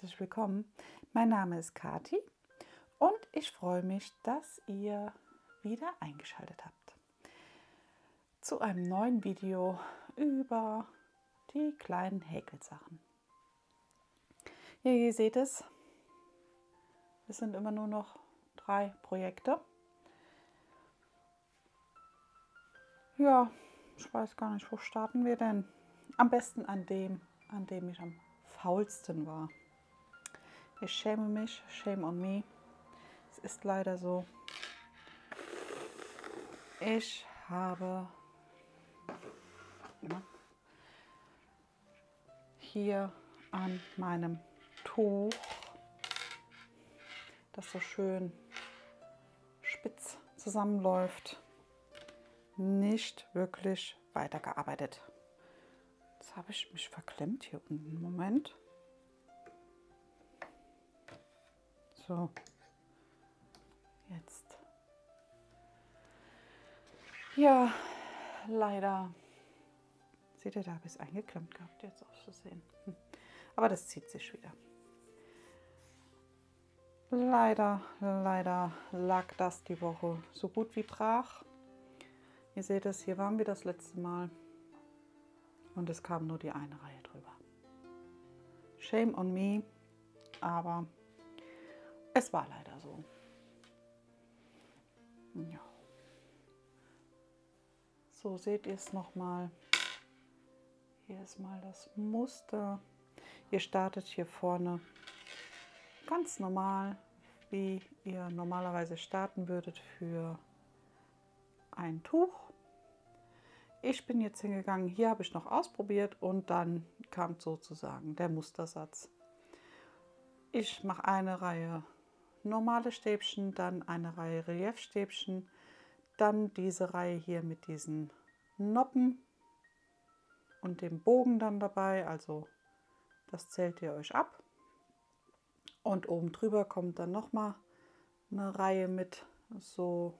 herzlich willkommen. Mein Name ist Kati und ich freue mich, dass ihr wieder eingeschaltet habt zu einem neuen Video über die kleinen Häkelsachen. Ihr seht es sind immer nur noch 3 Projekte. Ja, ich weiß gar nicht, wo starten wir denn? Am besten an dem ich am faulsten war. Ich schäme mich, shame on me. Es ist leider so. Ich habe hier an meinem Tuch, das so schön spitz zusammenläuft, nicht wirklich weitergearbeitet. Jetzt habe ich mich verklemmt hier unten. Moment. So, jetzt. Ja, leider. Seht ihr, da habe ich es eingeklemmt gehabt, jetzt auszusehen. Aber das zieht sich wieder. Leider lag das die Woche so gut wie brach. Ihr seht es, hier waren wir das letzte Mal und es kam nur die eine Reihe drüber. Shame on me, aber es war leider so. Ja. So seht ihr es nochmal. Hier ist mal das Muster. Ihr startet hier vorne ganz normal, wie ihr normalerweise starten würdet für ein Tuch. Ich bin jetzt hingegangen, hier habe ich noch ausprobiert und dann kam sozusagen der Mustersatz. Ich mache eine Reihe normale Stäbchen, dann eine Reihe Reliefstäbchen, dann diese Reihe hier mit diesen Noppen und dem Bogen dann dabei, also das zählt ihr euch ab. Und oben drüber kommt dann nochmal eine Reihe mit so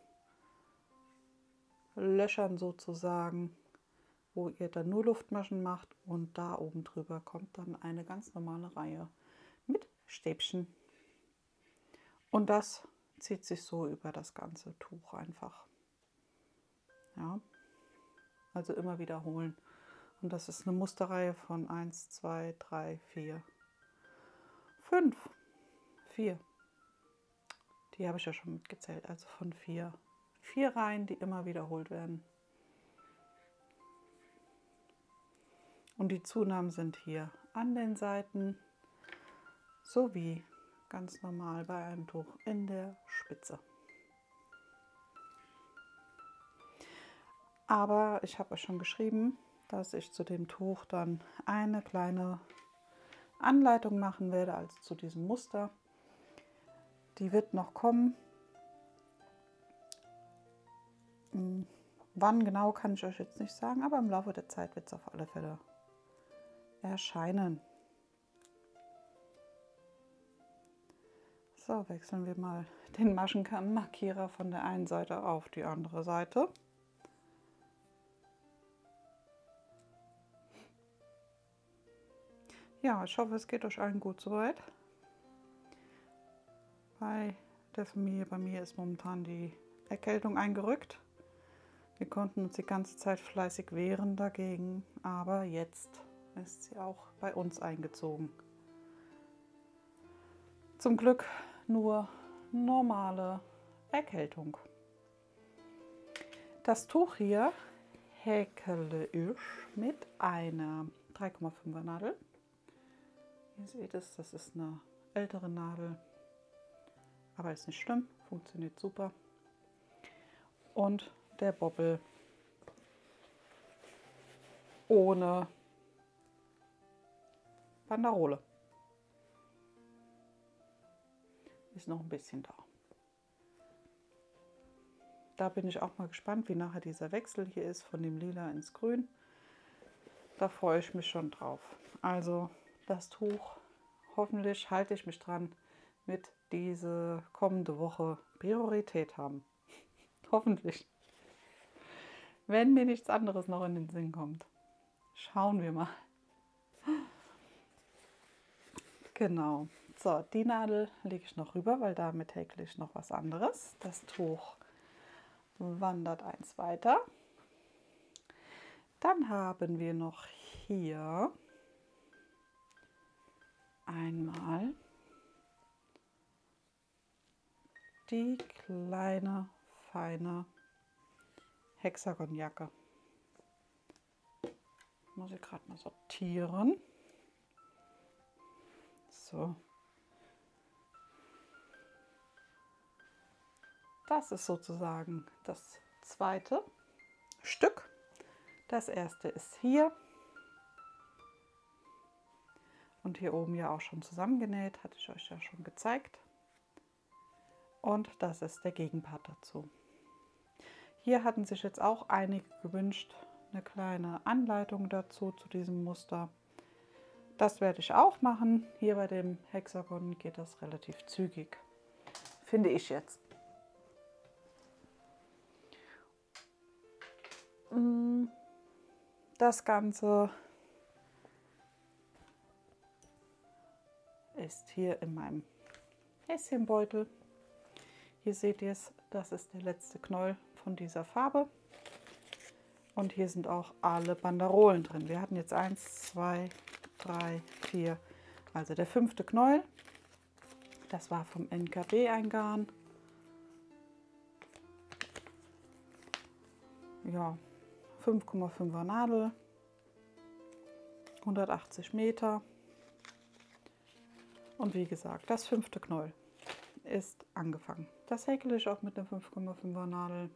Löchern sozusagen, wo ihr dann nur Luftmaschen macht, und da oben drüber kommt dann eine ganz normale Reihe mit Stäbchen. Und das zieht sich so über das ganze Tuch einfach. Ja, also immer wiederholen. Und das ist eine Musterreihe von 1, 2, 3, 4, 5. 4. Die habe ich ja schon mitgezählt, also von 4 Reihen, die immer wiederholt werden. Und die Zunahmen sind hier an den Seiten sowie ganz normal bei einem Tuch in der Spitze. Aber ich habe euch schon geschrieben, dass ich zu dem Tuch dann eine kleine Anleitung machen werde, also zu diesem Muster. Die wird noch kommen. Wann genau, kann ich euch jetzt nicht sagen, aber im Laufe der Zeit wird es auf alle Fälle erscheinen. So, wechseln wir mal den Maschenmarkierer von der einen Seite auf die andere Seite. Ja, ich hoffe, es geht euch allen gut soweit. Bei der Familie, bei mir ist momentan die Erkältung eingerückt. Wir konnten uns die ganze Zeit fleißig wehren dagegen, aber jetzt ist sie auch bei uns eingezogen. Zum Glück nur normale Erkältung. Das Tuch hier häkele ich mit einer 3,5er Nadel. Ihr seht es, das ist eine ältere Nadel, aber ist nicht schlimm, funktioniert super. Und der Bobbel ohne Banderole. Ist noch ein bisschen da. Da bin ich auch mal gespannt, wie nachher dieser Wechsel hier ist, von dem Lila ins Grün. Da freue ich mich schon drauf. Also das Tuch, hoffentlich halte ich mich dran, wird diese kommende Woche Priorität haben. Hoffentlich. Wenn mir nichts anderes noch in den Sinn kommt. Schauen wir mal. Genau. So, die Nadel lege ich noch rüber, weil damit häkle ich noch was anderes. Das Tuch wandert eins weiter. Dann haben wir noch hier einmal die kleine, feine Hexagonjacke. Muss ich gerade mal sortieren. So. Das ist sozusagen das zweite Stück. Das erste ist hier. Und hier oben ja auch schon zusammengenäht, hatte ich euch ja schon gezeigt. Und das ist der Gegenpart dazu. Hier hatten sich jetzt auch einige gewünscht, eine kleine Anleitung dazu, zu diesem Muster. Das werde ich auch machen. Hier bei dem Hexagon geht das relativ zügig, finde ich jetzt. Das Ganze ist hier in meinem Häschenbeutel. Hier seht ihr es, das ist der letzte Knäuel von dieser Farbe. Und hier sind auch alle Banderolen drin. Wir hatten jetzt 1, 2, 3, 4, also der 5. Knäuel. Das war vom NKB ein Garn. Ja, 5,5er Nadel, 180 Meter. Und wie gesagt, das 5. Knäuel ist angefangen. Das häkle ich auch mit einer 5,5er Nadel.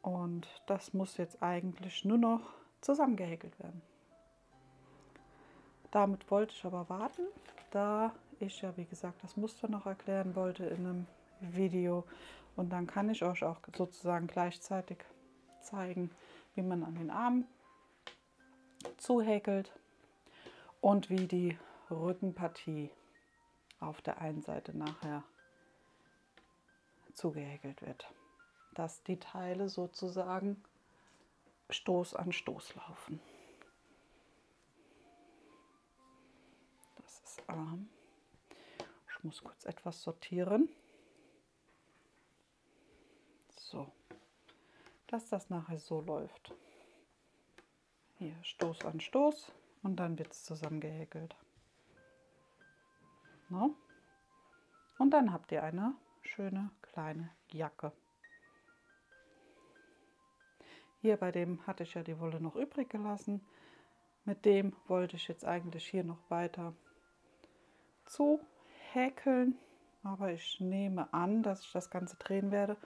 Und das muss jetzt eigentlich nur noch zusammengehäkelt werden. Damit wollte ich aber warten, da ich ja wie gesagt das Muster noch erklären wollte in einem Video. Und dann kann ich euch auch sozusagen gleichzeitig zeigen, wie man an den Armen zuhäkelt und wie die Rückenpartie auf der einen Seite nachher zugehäkelt wird. Dass die Teile sozusagen Stoß an Stoß laufen. Das ist Arm. Ich muss kurz etwas sortieren. So, dass das nachher so läuft. Hier Stoß an Stoß und dann wird es zusammengehäkelt. No? Und dann habt ihr eine schöne kleine Jacke. Hier bei dem hatte ich ja die Wolle noch übrig gelassen. Mit dem wollte ich jetzt eigentlich hier noch weiter zu häkeln. Aber ich nehme an, dass ich das Ganze drehen werde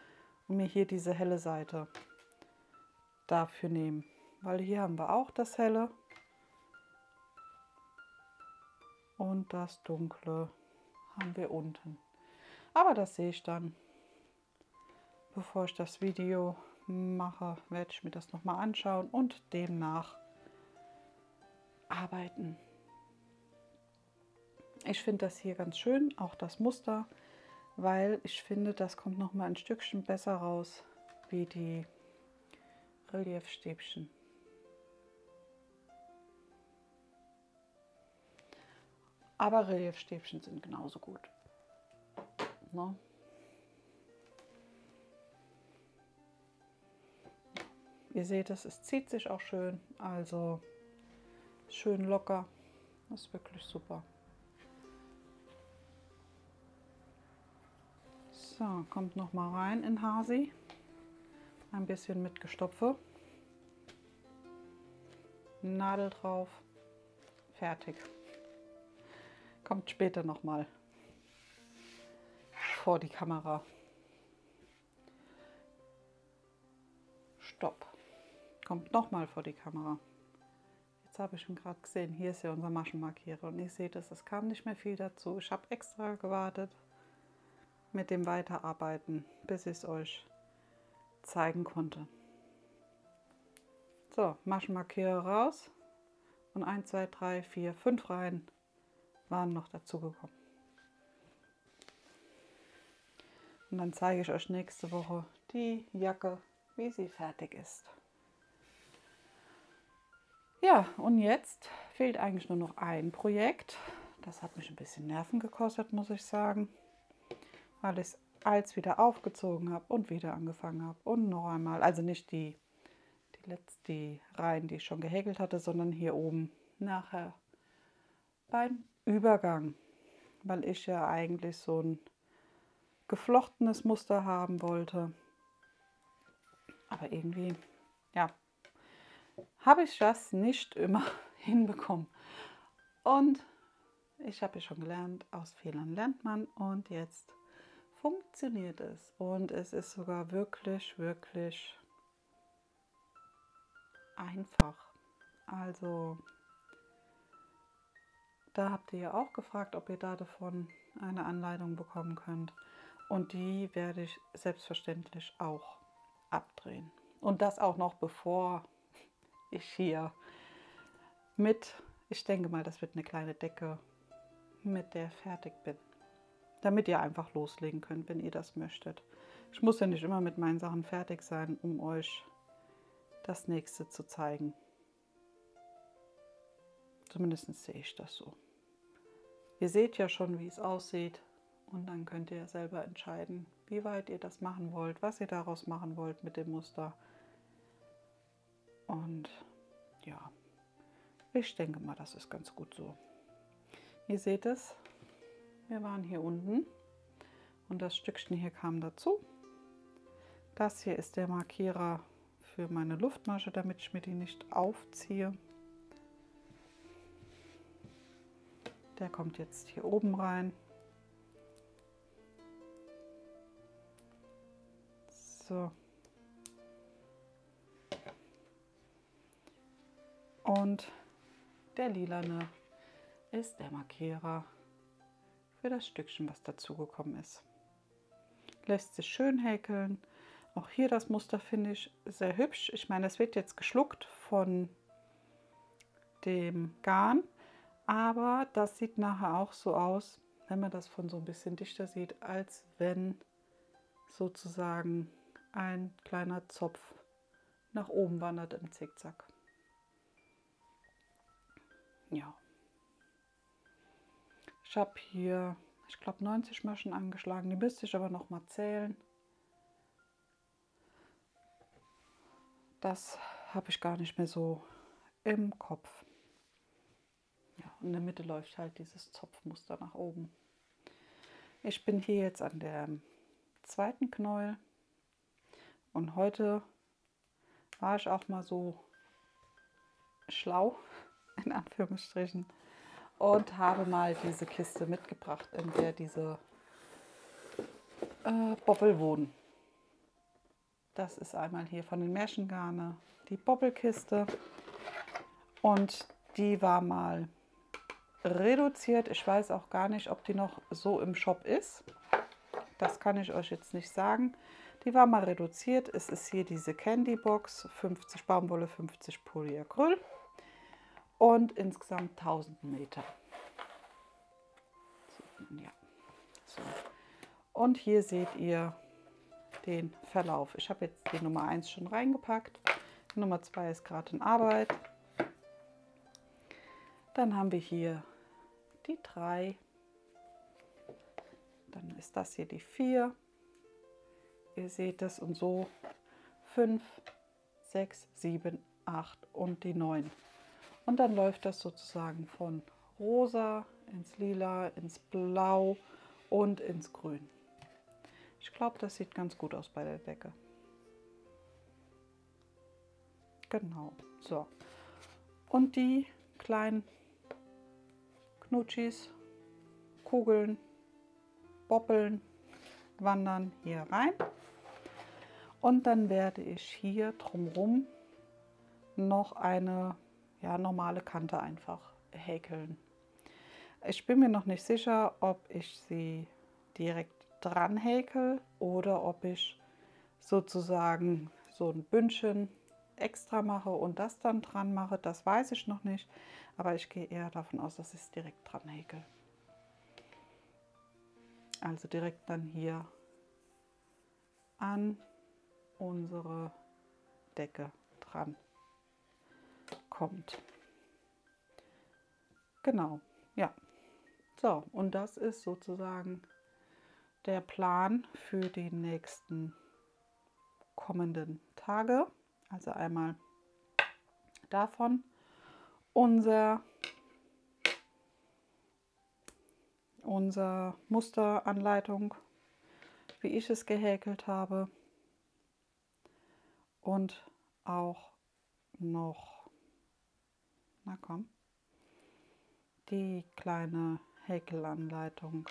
und mir hier diese helle Seite dafür nehmen. Weil hier haben wir auch das helle und das dunkle haben wir unten. Aber das sehe ich dann, bevor ich das Video mache, werde ich mir das nochmal anschauen und demnach arbeiten. Ich finde das hier ganz schön, auch das Muster, weil ich finde, das kommt nochmal ein Stückchen besser raus wie die Reliefstäbchen. Aber Reliefstäbchen sind genauso gut. Ne? Ihr seht es zieht sich auch schön, also schön locker. Das ist wirklich super. So, kommt noch mal rein in Hasi. Ein bisschen mit Gestopfe. Nadel drauf. Fertig. Kommt später noch mal vor die Kamera. Stopp. Kommt noch mal vor die Kamera. Jetzt habe ich ihn gerade gesehen. Hier ist ja unser Maschenmarkierer und ihr seht es, es kam nicht mehr viel dazu. Ich habe extra gewartet mit dem Weiterarbeiten, bis ich es euch zeigen konnte. So, Maschenmarkierer raus und 1, 2, 3, 4, 5 Reihen waren noch dazu gekommen. Und dann zeige ich euch nächste Woche die Jacke, wie sie fertig ist. Ja, und jetzt fehlt eigentlich nur noch ein Projekt. Das hat mich ein bisschen Nerven gekostet, muss ich sagen, weil ich es als wieder aufgezogen habe und wieder angefangen habe und noch einmal. Also nicht die Reihen, die ich schon gehäkelt hatte, sondern hier oben nachher beim Übergang, weil ich ja eigentlich so ein geflochtenes Muster haben wollte. Aber irgendwie, ja, habe ich das nicht immer hinbekommen. Und ich habe ja schon gelernt, aus Fehlern lernt man und jetzt funktioniert es. Und es ist sogar wirklich, wirklich einfach. Also, da habt ihr ja auch gefragt, ob ihr da davon eine Anleitung bekommen könnt. Und die werde ich selbstverständlich auch abdrehen. Und das auch noch bevor ich hier ich denke mal, das wird eine kleine Decke, mit der fertig bin. Damit ihr einfach loslegen könnt, wenn ihr das möchtet. Ich muss ja nicht immer mit meinen Sachen fertig sein, um euch das nächste zu zeigen. Zumindest sehe ich das so. Ihr seht ja schon, wie es aussieht und dann könnt ihr selber entscheiden, wie weit ihr das machen wollt, was ihr daraus machen wollt mit dem Muster. Und ja, ich denke mal, das ist ganz gut so. Ihr seht es, wir waren hier unten und das Stückchen hier kam dazu. Das hier ist der Markierer für meine Luftmasche, damit ich mir die nicht aufziehe. Der kommt jetzt hier oben rein. So. Und der lilane ist der Markierer für das Stückchen, was dazugekommen ist. Lässt sich schön häkeln. Auch hier das Muster finde ich sehr hübsch. Ich meine, es wird jetzt geschluckt von dem Garn, aber das sieht nachher auch so aus, wenn man das von so ein bisschen dichter sieht, als wenn sozusagen ein kleiner Zopf nach oben wandert im Zickzack. Ja. Ich habe hier, ich glaube, 90 Maschen angeschlagen. Die müsste ich aber noch mal zählen. Das habe ich gar nicht mehr so im Kopf. Ja, in der Mitte läuft halt dieses Zopfmuster nach oben. Ich bin hier jetzt an der zweiten Knäuel und heute war ich auch mal so schlau, in Anführungsstrichen, und habe mal diese Kiste mitgebracht, in der diese Bobbel wohnen. Das ist einmal hier von den Märchengarne die Bobbelkiste und die war mal reduziert. Ich weiß auch gar nicht, ob die noch so im Shop ist. Das kann ich euch jetzt nicht sagen. Die war mal reduziert. Es ist hier diese Candy Box, 50 Baumwolle, 50 Polyacryl und insgesamt 1000 Meter. Ja. So. Und hier seht ihr den Verlauf. Ich habe jetzt die Nummer 1 schon reingepackt. Die Nummer 2 ist gerade in Arbeit. Dann haben wir hier die 3. Dann ist das hier die 4. Ihr seht es und so 5, 6, 7, 8 und die 9. Und dann läuft das sozusagen von rosa ins lila, ins blau und ins grün. Ich glaube, das sieht ganz gut aus bei der Decke. Genau, so. Und die kleinen Knutschis, Kugeln, Boppeln wandern hier rein. Und dann werde ich hier drumherum noch eine normale Kante einfach häkeln. Ich bin mir noch nicht sicher, ob ich sie direkt dran häkel oder ob ich sozusagen so ein Bündchen extra mache und das dann dran mache. Das weiß ich noch nicht, aber ich gehe eher davon aus, dass ich es direkt dran häkel. Also direkt dann hier an unsere Decke dran kommt. genau, ja. So, und das ist sozusagen der Plan für die nächsten kommenden Tage. Also einmal davon unser Musteranleitung, wie ich es gehäkelt habe, und auch noch, na komm, die kleine Häkelanleitung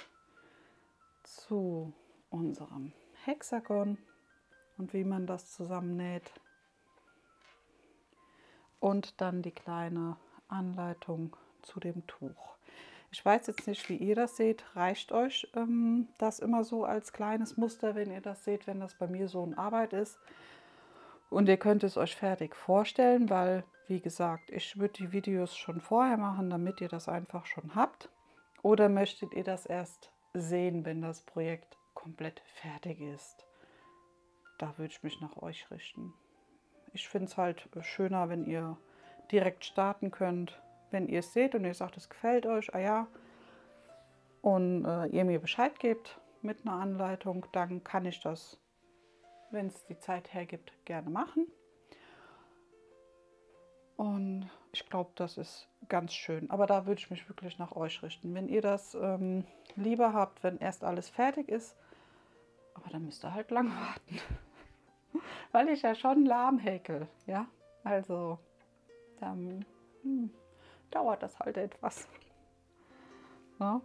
zu unserem Hexagon und wie man das zusammennäht. Und dann die kleine Anleitung zu dem Tuch. Ich weiß jetzt nicht, wie ihr das seht. Reicht euch das immer so als kleines Muster, wenn ihr das seht, wenn das bei mir so in Arbeit ist? Und ihr könnt es euch fertig vorstellen, weil, wie gesagt, ich würde die Videos schon vorher machen, damit ihr das einfach schon habt. Oder möchtet ihr das erst sehen, wenn das Projekt komplett fertig ist? Da würde ich mich nach euch richten. Ich finde es halt schöner, wenn ihr direkt starten könnt, wenn ihr es seht und ihr sagt, es gefällt euch, ah ja, und ihr mir Bescheid gebt mit einer Anleitung, dann kann ich das, wenn es die Zeit hergibt, gerne machen. Und ich glaube, das ist ganz schön. Aber da würde ich mich wirklich nach euch richten. Wenn ihr das lieber habt, wenn erst alles fertig ist, aber dann müsst ihr halt lang warten. Weil ich ja schon lahm häkel, ja. Also dann dauert das halt etwas. Ja,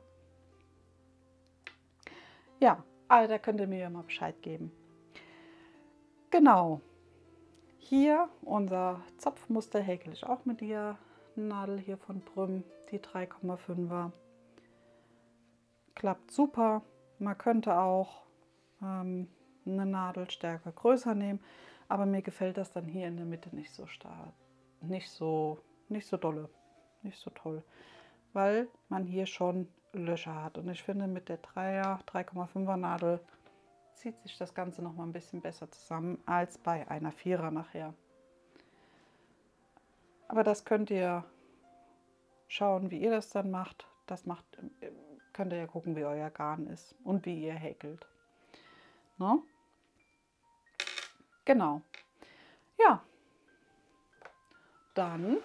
ja, aber da könnt ihr mir ja mal Bescheid geben. Genau. Hier unser Zopfmuster häkel ich auch mit der Nadel hier von Brüm, die 3,5er. Klappt super. Man könnte auch eine Nadel stärker größer nehmen, aber mir gefällt das dann hier in der Mitte nicht so stark, nicht so dolle, nicht so toll, weil man hier schon Löcher hat. Und ich finde, mit der 3,5er Nadel zieht sich das Ganze noch mal ein bisschen besser zusammen als bei einer 4er nachher. Aber das könnt ihr schauen, wie ihr das dann macht. Könnt ihr ja gucken, wie euer Garn ist und wie ihr häkelt. Ne? Genau. Ja, dann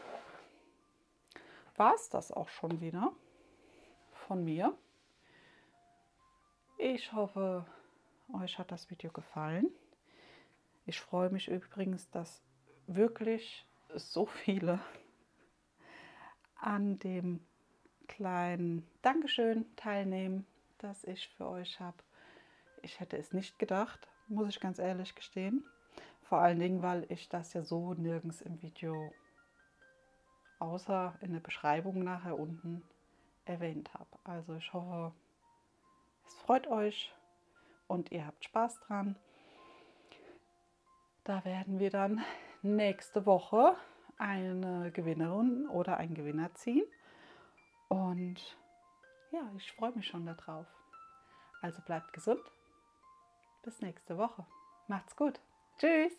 war es das auch schon wieder von mir. Ich hoffe, euch hat das Video gefallen. Ich freue mich übrigens, dass wirklich so viele an dem kleinen Dankeschön teilnehmen, das ich für euch habe. Ich hätte es nicht gedacht, muss ich ganz ehrlich gestehen. Vor allen Dingen, weil ich das ja so nirgends im Video, außer in der Beschreibung nachher unten, erwähnt habe. Also ich hoffe, es freut euch und ihr habt Spaß dran. Da werden wir dann nächste Woche eine Gewinnerin oder einen Gewinner ziehen. Und ja, ich freue mich schon darauf. Also bleibt gesund. Bis nächste Woche. Macht's gut. Tschüss.